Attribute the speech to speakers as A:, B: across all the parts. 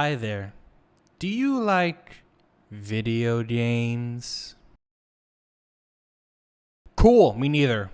A: Hi there. Do you like video games? Cool, me neither.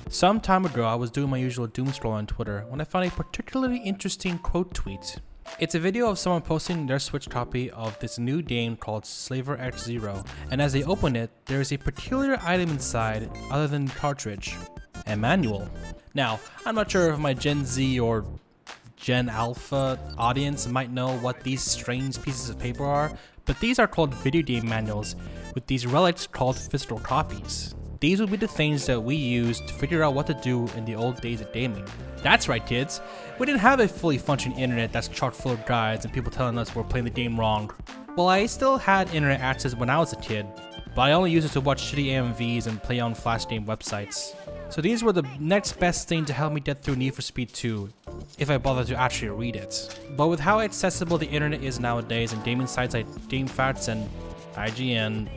A: Some time ago, I was doing my usual doom scroll on Twitter when I found a particularly interesting quote tweet. It's a video of someone posting their Switch copy of this new game called Slaver X Zero, and as they open it, there is a peculiar item inside other than the cartridge, a manual. Now, I'm not sure if my Gen Z or Gen Alpha audience might know what these strange pieces of paper are, but these are called video game manuals with these relics called physical copies. These would be the things that we used to figure out what to do in the old days of gaming. That's right, kids. We didn't have a fully functioning internet that's chock full of guides and people telling us we're playing the game wrong. Well, I still had internet access when I was a kid, but I only used it to watch shitty AMVs and play on flash game websites. So these were the next best thing to help me get through Need for Speed 2, if I bothered to actually read it. But with how accessible the internet is nowadays and gaming sites like GameFAQs and IGN,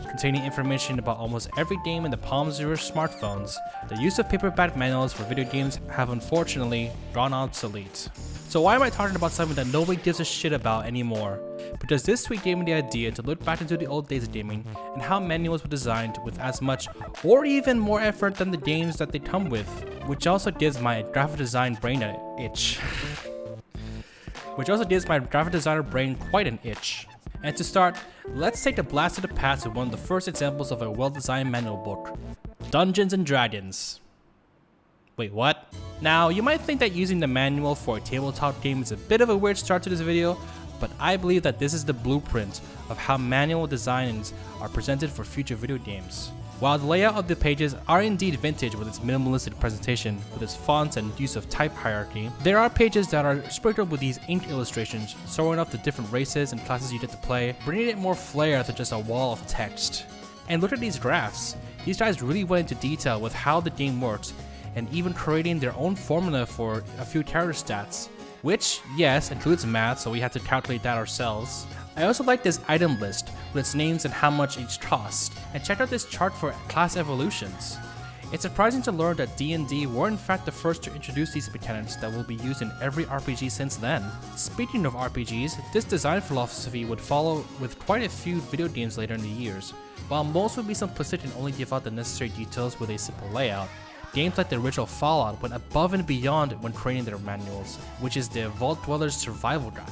A: containing information about almost every game in the palms of your smartphones, the use of paperback manuals for video games have unfortunately gone obsolete. So why am I talking about something that nobody gives a shit about anymore? Because this tweet gave me the idea to look back into the old days of gaming and how manuals were designed with as much or even more effort than the games that they come with, which also gives my graphic design brain an itch. Which also gives my graphic designer brain quite an itch. And to start, let's take a blast to the past with one of the first examples of a well-designed manual book, Dungeons and Dragons. Wait, what? Now, you might think that using the manual for a tabletop game is a bit of a weird start to this video, but I believe that this is the blueprint of how manual designs are presented for future video games. While the layout of the pages are indeed vintage with its minimalistic presentation, with its fonts and use of type hierarchy, there are pages that are sprinkled with these ink illustrations, showing off the different races and classes you get to play, bringing it more flair than just a wall of text. And look at these graphs. These guys really went into detail with how the game works, and even creating their own formula for a few character stats, which, yes, includes math, so we had to calculate that ourselves. I also like this item list with its names and how much each costs, and check out this chart for class evolutions. It's surprising to learn that D&D were in fact the first to introduce these mechanics that will be used in every RPG since then. Speaking of RPGs, this design philosophy would follow with quite a few video games later in the years. While most would be simplistic and only give out the necessary details with a simple layout, games like the original Fallout went above and beyond when creating their manuals, which is the Vault Dweller's Survival Guide.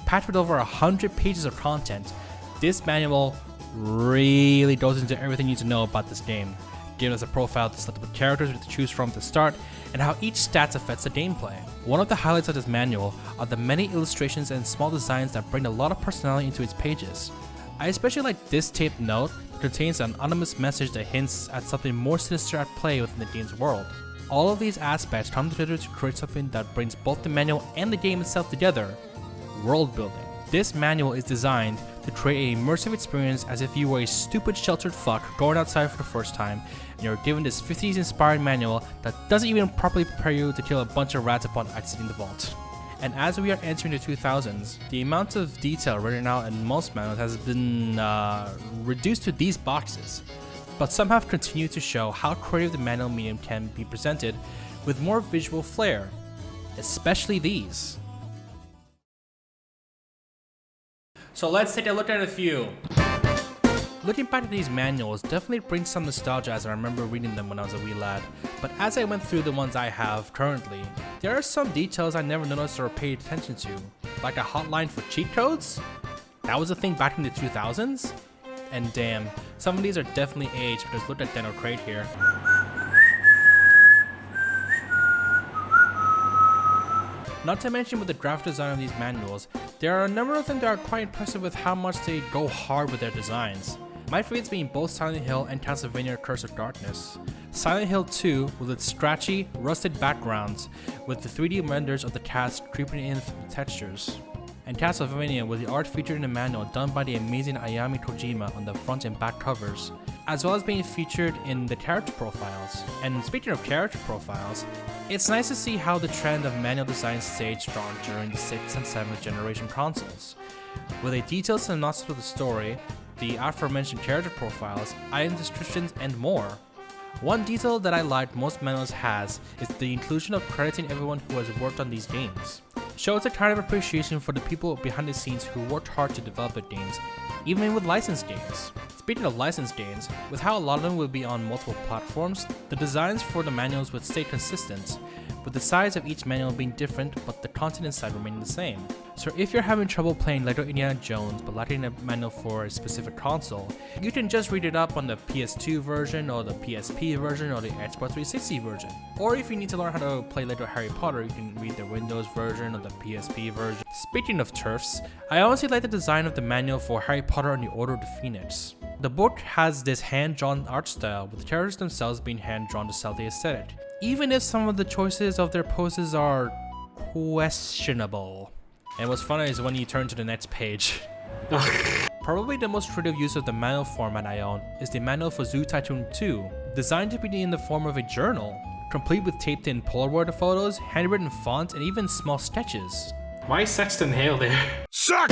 A: Packed with over 100 pages of content, this manual really goes into everything you need to know about this game, giving us a profile of the selectable characters to choose from to start, and how each stats affects the gameplay. One of the highlights of this manual are the many illustrations and small designs that bring a lot of personality into its pages. I especially like this taped note that contains an anonymous message that hints at something more sinister at play within the game's world. All of these aspects come together to create something that brings both the manual and the game itself together: world building. This manual is designed to create an immersive experience as if you were a stupid sheltered fuck going outside for the first time, and you're given this 50s inspired manual that doesn't even properly prepare you to kill a bunch of rats upon exiting the vault. And as we are entering the 2000s, the amount of detail written out in most manuals has been reduced to these boxes, but some have continued to show how creative the manual medium can be presented with more visual flair, especially these. So let's take a look at a few. Looking back at these manuals definitely brings some nostalgia as I remember reading them when I was a wee lad, but as I went through the ones I have currently, there are some details I never noticed or paid attention to, like a hotline for cheat codes? That was a thing back in the 2000s? And damn, some of these are definitely aged because look at Daniel Craig here. Not to mention with the graphic design of these manuals, there are a number of them that are quite impressive with how much they go hard with their designs. My favorites being both Silent Hill and Castlevania Curse of Darkness. Silent Hill 2 with its scratchy, rusted backgrounds with the 3D renders of the cast creeping in through the textures. And Castlevania with the art featured in the manual done by the amazing Ayami Kojima on the front and back covers, as well as being featured in the character profiles. And speaking of character profiles, it's nice to see how the trend of manual design stayed strong during the 6th and 7th generation consoles. With a detailed synopsis of the story, the aforementioned character profiles, item descriptions, and more. One detail that I liked most manuals has is the inclusion of crediting everyone who has worked on these games. Shows a kind of appreciation for the people behind the scenes who worked hard to develop the games, even with licensed games. Speaking of licensed games, with how a lot of them will be on multiple platforms, the designs for the manuals would stay consistent, with the size of each manual being different but the content inside remaining the same. So if you're having trouble playing Lego Indiana Jones but lacking a manual for a specific console, you can just read it up on the PS2 version or the PSP version or the Xbox 360 version. Or if you need to learn how to play Lego Harry Potter, you can read the Windows version or the PSP version. Speaking of turfs, I honestly like the design of the manual for Harry Potter and the Order of the Phoenix. The book has this hand-drawn art style, with the characters themselves being hand-drawn to sell the aesthetic, even if some of the choices of their poses are questionable. And what's funny is when you turn to the next page. Probably the most creative use of the manual format I own is the manual for Zoo Tycoon 2, designed to be in the form of a journal, complete with taped in Polaroid photos, handwritten font, and even small sketches.
B: Why is Sexton Hale there?
C: Suck!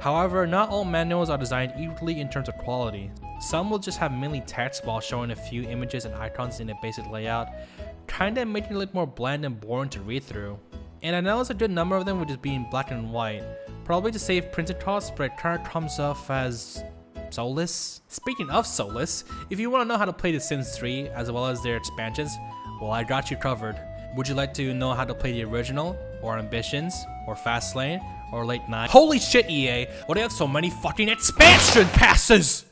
A: However, not all manuals are designed equally in terms of quality. Some will just have mainly text while showing a few images and icons in a basic layout, kinda making it look more bland and boring to read through. And I noticed a good number of them would just be in black and white, probably to save printed costs, but it kinda comes off as soulless. Speaking of soulless, if you wanna know how to play The Sims 3 as well as their expansions, well, I got you covered. Would you like to know how to play the original, or Ambitions, or Fastlane, or Late Night? Holy shit, EA! Why do they have so many fucking expansion passes?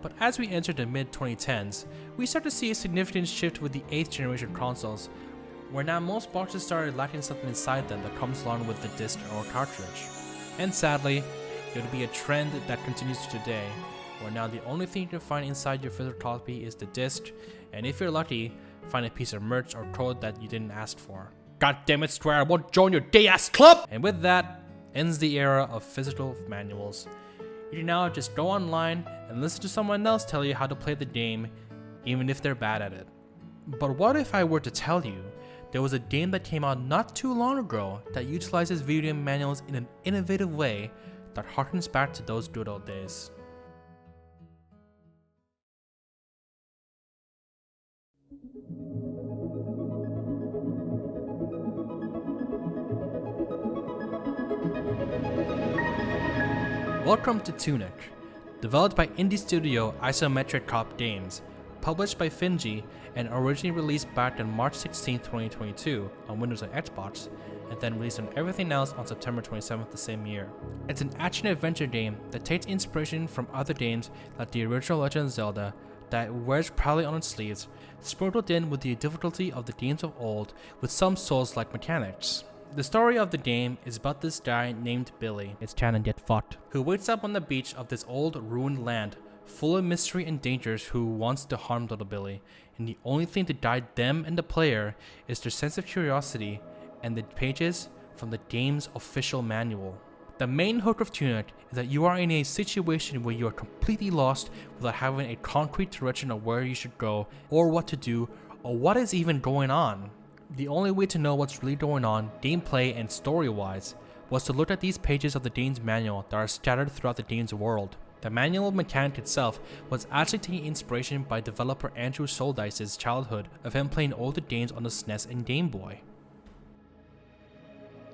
A: But as we enter the mid-2010s, we start to see a significant shift with the 8th generation consoles, where now most boxes started lacking something inside them that comes along with the disc or cartridge. And sadly, it would be a trend that continues to today, where now the only thing you can find inside your physical copy is the disc, and if you're lucky, find a piece of merch or code that you didn't ask for. God damn it, Square, I won't join your day-ass club! And with that, ends the era of physical manuals. You can now just go online and listen to someone else tell you how to play the game, even if they're bad at it. But what if I were to tell you there was a game that came out not too long ago that utilizes video game manuals in an innovative way that harkens back to those good old days? Welcome to Tunic, developed by indie studio Isometric Cop Games, published by Finji, and originally released back on March 16, 2022 on Windows and Xbox, and then released on everything else on September 27th the same year. It's an action-adventure game that takes inspiration from other games like the original Legend of Zelda that wears proudly on its sleeves, sprinkled in with the difficulty of the games of old with some Souls-like mechanics. The story of the game is about this guy named Billy, it's canon get fucked, who wakes up on the beach of this old ruined land, full of mystery and dangers, who wants to harm little Billy, and the only thing to guide them and the player is their sense of curiosity and the pages from the game's official manual. The main hook of Tunic is that you are in a situation where you are completely lost without having a concrete direction of where you should go, or what to do, or what is even going on. The only way to know what's really going on, gameplay and story-wise, was to look at these pages of the game's manual that are scattered throughout the game's world. The manual mechanic itself was actually taking inspiration by developer Andrew Soldice's childhood of him playing older games on the SNES and Game Boy.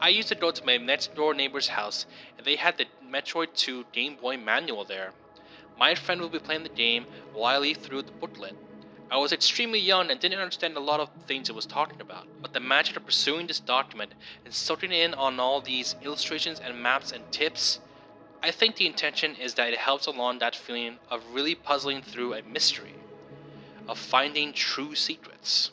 A: I used to go to my next door neighbor's house, and they had the Metroid 2 Game Boy manual there. My friend would be playing the game while I leafed through the booklet. I was extremely young and didn't understand a lot of things it was talking about, but the magic of pursuing this document and soaking in on all these illustrations and maps and tips, I think the intention is that it helps along that feeling of really puzzling through a mystery, of finding true secrets.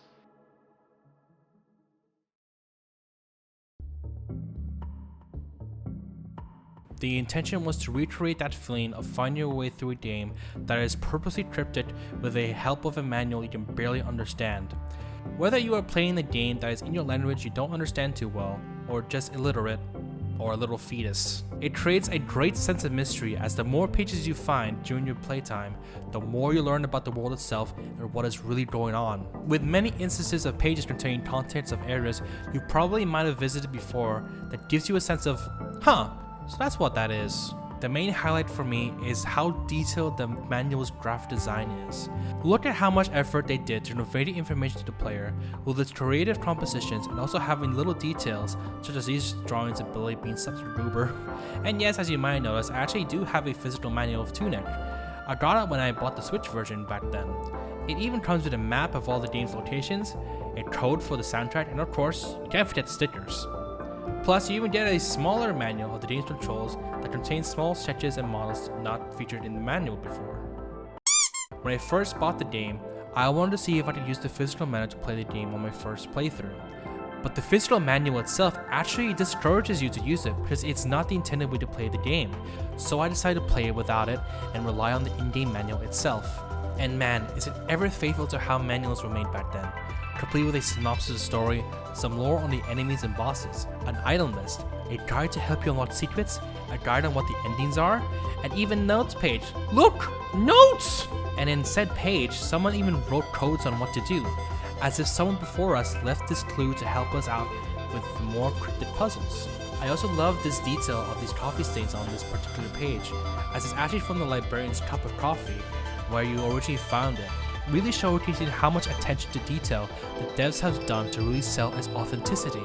A: The intention was to recreate that feeling of finding your way through a game that is purposely cryptic with the help of a manual you can barely understand. Whether you are playing a game that is in your language you don't understand too well, or just illiterate, or a little fetus. It creates a great sense of mystery, as the more pages you find during your playtime, the more you learn about the world itself and what is really going on. With many instances of pages containing contents of areas you probably might have visited before, that gives you a sense of, huh, so that's what that is. The main highlight for me is how detailed the manual's graphic design is. Look at how much effort they did to convey the information to the player, with its creative compositions and also having little details such as these drawings of Billy being such a goober. And yes, as you might notice, I actually do have a physical manual of Tunic. I got it when I bought the Switch version back then. It even comes with a map of all the game's locations, a code for the soundtrack, and of course, you can't forget stickers. Plus, you even get a smaller manual of the game's controls that contains small sketches and models not featured in the manual before. When I first bought the game, I wanted to see if I could use the physical manual to play the game on my first playthrough. But the physical manual itself actually discourages you to use it because it's not the intended way to play the game, so I decided to play it without it and rely on the in-game manual itself. And man, is it ever faithful to how manuals were made back then. Complete with a synopsis of the story, some lore on the enemies and bosses, an item list, a guide to help you unlock secrets, a guide on what the endings are, and even notes page. Look! Notes! And in said page, someone even wrote codes on what to do, as if someone before us left this clue to help us out with more cryptic puzzles. I also love this detail of these coffee stains on this particular page, as it's actually from the librarian's cup of coffee, where you originally found it, really showcasing how much attention to detail the devs have done to really sell its authenticity.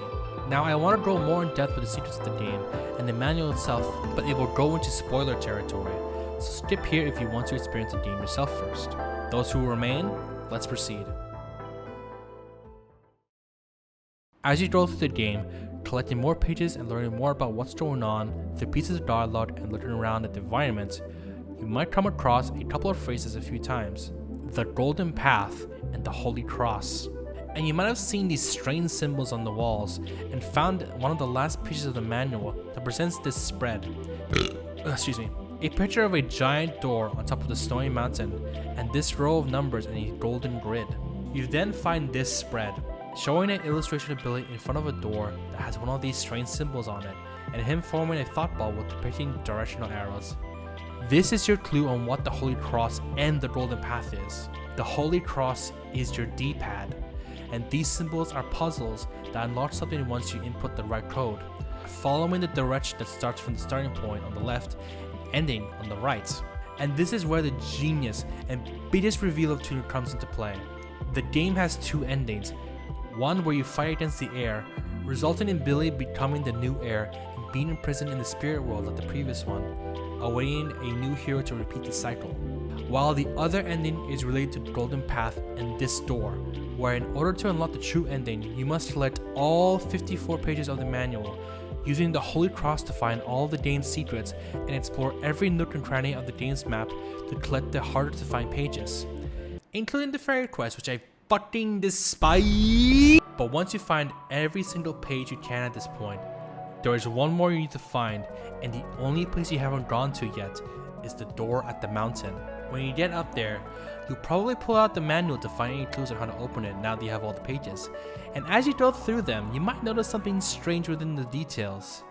A: Now I want to go more in depth with the secrets of the game and the manual itself, but it will go into spoiler territory, so skip here if you want to experience the game yourself first. Those who remain, let's proceed. As you go through the game, collecting more pages and learning more about what's going on, the pieces of dialogue, and looking around at the environment, you might come across a couple of phrases a few times. The Golden Path and the Holy Cross. And you might have seen these strange symbols on the walls and found one of the last pieces of the manual that presents this spread. Excuse me. A picture of a giant door on top of the snowy mountain and this row of numbers in a golden grid. You then find this spread, showing an illustration of Billy in front of a door that has one of these strange symbols on it, and him forming a thought ball with depicting directional arrows. This is your clue on what the Holy Cross and the Golden Path is. The Holy Cross is your D-pad, and these symbols are puzzles that unlock something once you input the right code, following the direction that starts from the starting point on the left and ending on the right. And this is where the genius and biggest reveal of Tunic comes into play. The game has two endings, one where you fight against the air, resulting in Billy becoming the new heir and being imprisoned in the spirit world like the previous one, awaiting a new hero to repeat the cycle. While the other ending is related to the Golden Path and this door, where in order to unlock the true ending, you must collect all 54 pages of the manual, using the Holy Cross to find all the game's secrets and explore every nook and cranny of the game's map to collect the harder to find pages, including the fairy quest, which I fucking despise. But once you find every single page you can at this point, there is one more you need to find, and the only place you haven't gone to yet is the door at the mountain. When you get up there, you'll probably pull out the manual to find any clues on how to open it now that you have all the pages. And as you go through them, you might notice something strange within the details.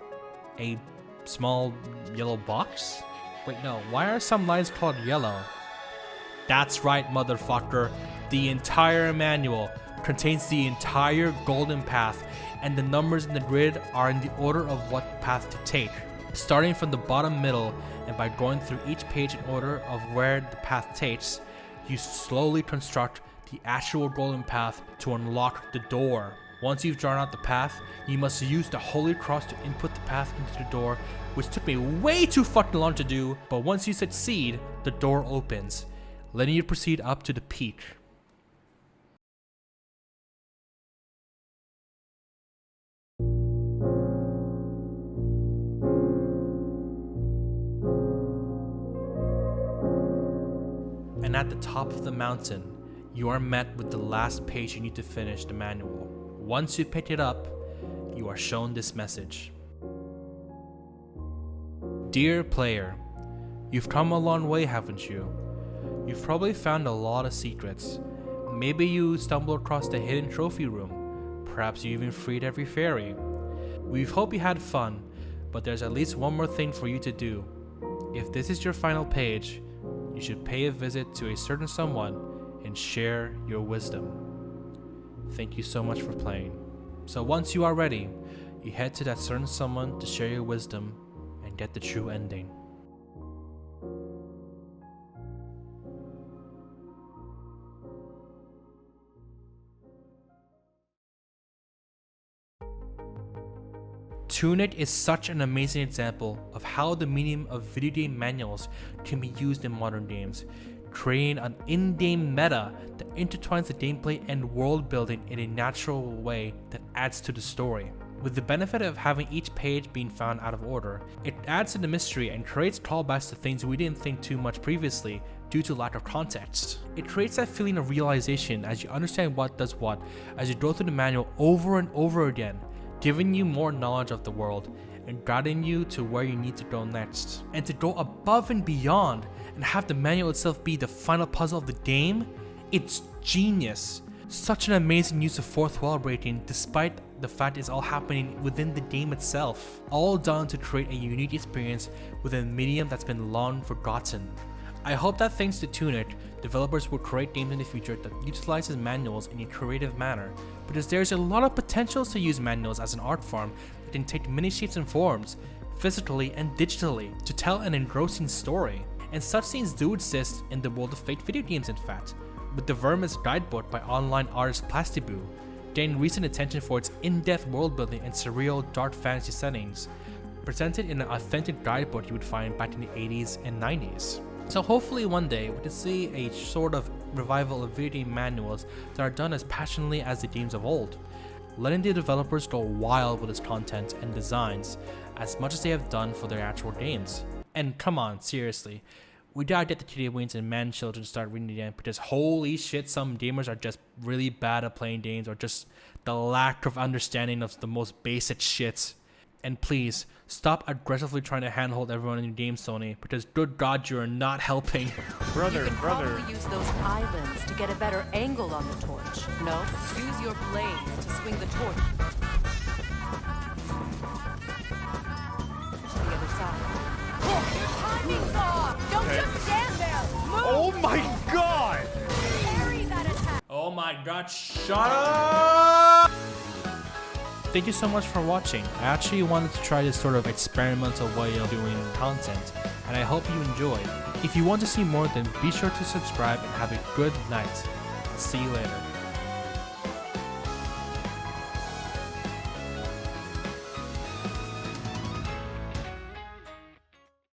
A: A small yellow box? Wait, no, why are some lines called yellow? That's right, motherfucker. The entire manual contains the entire Golden Path, and the numbers in the grid are in the order of what path to take, starting from the bottom middle, and by going through each page in order of where the path takes, you slowly construct the actual Golden Path to unlock the door. Once you've drawn out the path, you must use the Holy Cross to input the path into the door, which took me way too fucking long to do, but once you succeed, the door opens, letting you proceed up to the peak. And at the top of the mountain, you are met with the last page you need to finish the manual. Once you pick it up, you are shown this message. Dear player, you've come a long way, haven't you? You've probably found a lot of secrets. Maybe you stumbled across the hidden trophy room. Perhaps you even freed every fairy. We hope you had fun, but there's at least one more thing for you to do. If this is your final page, you should pay a visit to a certain someone and share your wisdom. Thank you so much for playing. So once you are ready, you head to that certain someone to share your wisdom and get the true ending. Tune It is such an amazing example of how the medium of video game manuals can be used in modern games, creating an in-game meta that intertwines the gameplay and world building in a natural way that adds to the story. With the benefit of having each page being found out of order, it adds to the mystery and creates callbacks to things we didn't think too much previously due to lack of context. It creates that feeling of realization as you understand what does what as you go through the manual over and over again, giving you more knowledge of the world and guiding you to where you need to go next. And to go above and beyond and have the manual itself be the final puzzle of the game, it's genius. Such an amazing use of fourth wall breaking despite the fact it's all happening within the game itself. All done to create a unique experience within a medium that's been long forgotten. I hope that thanks to Tune It, developers will create games in the future that utilizes manuals in a creative manner, because there's a lot of potentials to use manuals as an art form that can take many shapes and forms, physically and digitally, to tell an engrossing story. And such scenes do exist in the world of Fate video games in fact, with the Vermin's Guidebook by online artist Plastiboo, gaining recent attention for its in-depth world building and surreal dark fantasy settings, presented in an authentic guidebook you would find back in the 80s and 90s. So hopefully one day we can see a sort of revival of video game manuals that are done as passionately as the games of old, letting the developers go wild with its content and designs as much as they have done for their actual games. And come on, seriously, we gotta get the Kitty Wings and man children to start reading again, because holy shit, some gamers are just really bad at playing games, or just the lack of understanding of the most basic shit. And please, stop aggressively trying to handhold everyone in your game, Sony, because good god, you're not helping.
C: Brother. Probably use those islands to get a better angle on the torch. No? Use your blades to swing the torch to the other side. Timing's off! Don't just stand there! Move!
D: Oh my god!
C: Parry that attack!
A: Oh my god, shut up! Thank you so much for watching. I actually wanted to try this sort of experimental way of doing content, and I hope you enjoyed. If you want to see more, then be sure to subscribe and have a good night. See you later.